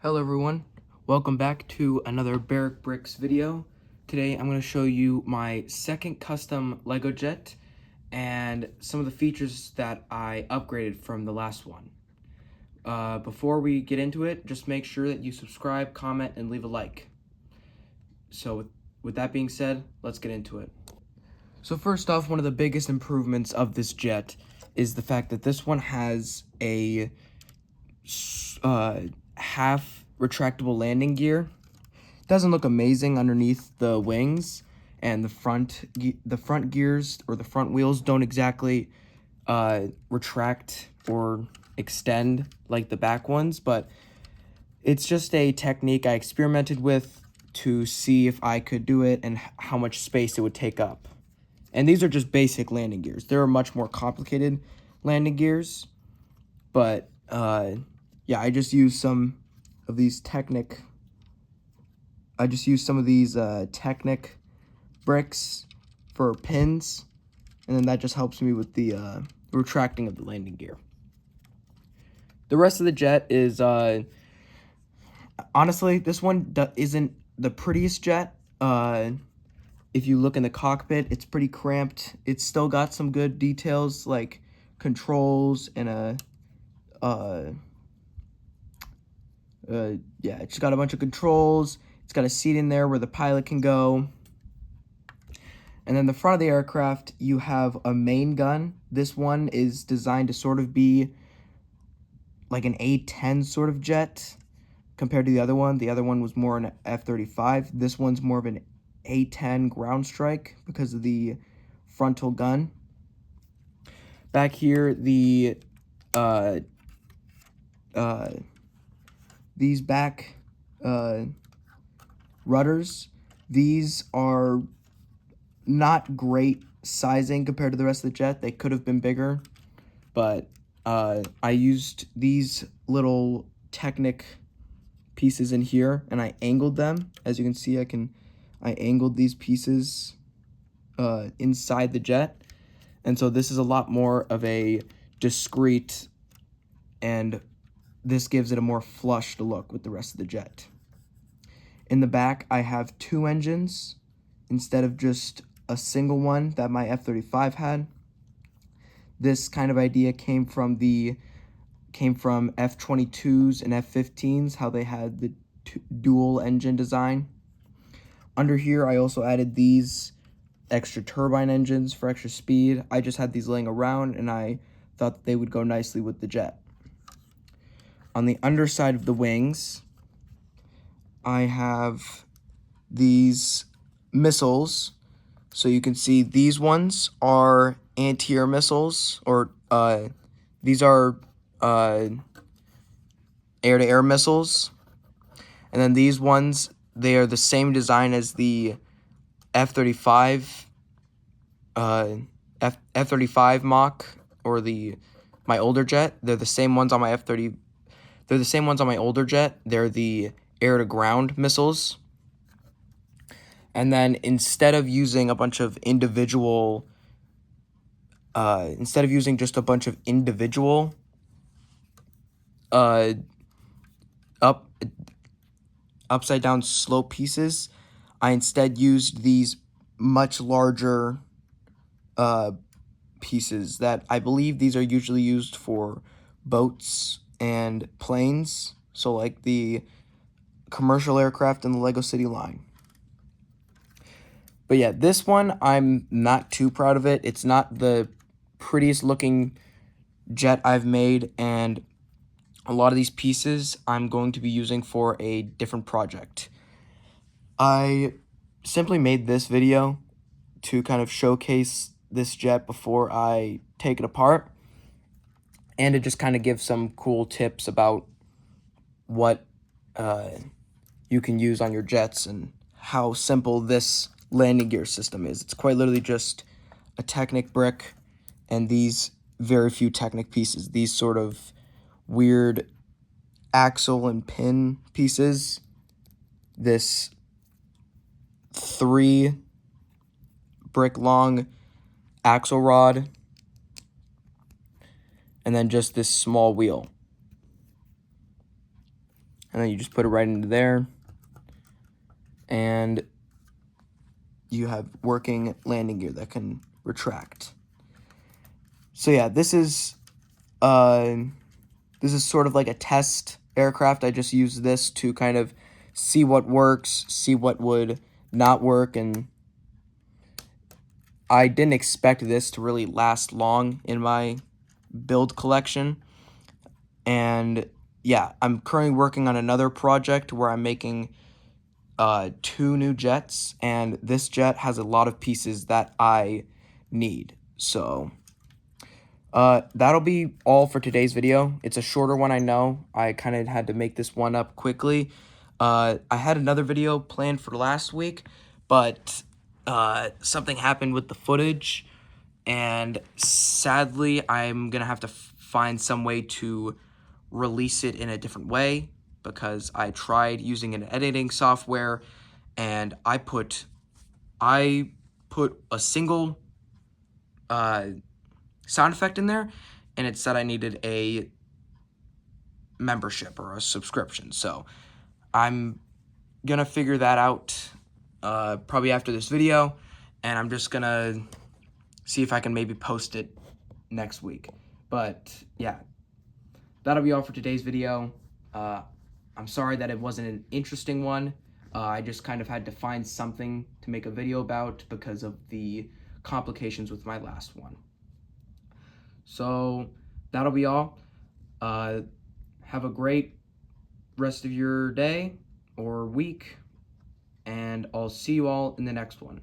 Hello everyone, welcome back to another Barrack Bricks video. Today I'm going to show you my second custom Lego jet and some of the features that I upgraded from the last one. Before we get into it, just make sure that you subscribe, comment, and leave a like. So with that being said, let's get into it. So first off, one of the biggest improvements of this jet is the fact that this one has a half retractable landing gear. Doesn't look amazing underneath the wings, and the front gears or the front wheels don't exactly retract or extend like the back ones, but it's just a technique I experimented with to see if I could do it and how much space it would take up. And these are just basic landing gears. There are much more complicated landing gears, but yeah, I just used some of these Technic bricks for pins, and then that just helps me with the retracting of the landing gear. The rest of the jet is, honestly, this one isn't the prettiest jet. If you look in the cockpit, it's pretty cramped. It's still got some good details like controls and yeah, it's got a bunch of controls. It's got a seat in there where the pilot can go. And then the front of the aircraft, you have a main gun. This one is designed to sort of be like an A-10 sort of jet compared to the other one. The other one was more an F-35. This one's more of an A-10 ground strike because of the frontal gun. Back here, these back rudders, these are not great sizing compared to the rest of the jet. They could have been bigger, but I used these little Technic pieces in here and I angled them. As you can see, I angled these pieces inside the jet, and so this is a lot more of a discreet, and this gives it a more flushed look with the rest of the jet. In the back, I have two engines instead of just a single one that my F-35 had. This kind of idea came from F-22s and F-15s, how they had the dual engine design. Under here, I also added these extra turbine engines for extra speed. I just had these laying around, and I thought that they would go nicely with the jet. On the underside of the wings, I have these missiles. So you can see these ones are anti-air missiles, or these are air-to-air missiles. And then these ones, they are the same design as the F-35 F-35 Mach, or my older jet. They're the same ones on my F-30. They're the same ones on my older jet. They're the air-to-ground missiles. And then instead of using just a bunch of individual upside down slope pieces, I instead used these much larger pieces that I believe these are usually used for boats and planes, so like the commercial aircraft in the Lego City line. But yeah, this one, I'm not too proud of it. It's not the prettiest looking jet I've made, and a lot of these pieces I'm going to be using for a different project. I simply made this video to kind of showcase this jet before I take it apart, and to just kind of give some cool tips about what you can use on your jets and how simple this landing gear system is. It's quite literally just a Technic brick and these very few Technic pieces, these sort of weird axle and pin pieces, this 3 brick long axle rod, and then just this small wheel. and then you just put it right into there, and you have working landing gear that can retract. So yeah, this is sort of like a test aircraft. I just use this to kind of see what works, see what would not work, and I didn't expect this to really last long in my build collection. And yeah, I'm currently working on another project where I'm making 2 new jets, and this jet has a lot of pieces that I need. So that'll be all for today's video. It's a shorter one, I know. I kind of had to make this one up quickly. I had another video planned for last week, but something happened with the footage, and sadly, I'm gonna have to find some way to release it in a different way, because I tried using an editing software, and I put a single sound effect in there, and it said I needed a membership or a subscription. So I'm gonna figure that out probably after this video, and I'm just gonna see if I can maybe post it next week. But yeah, that'll be all for today's video. I'm sorry that it wasn't an interesting one. I just kind of had to find something to make a video about because of the complications with my last one. So that'll be all. Have a great rest of your day or week, and I'll see you all in the next one.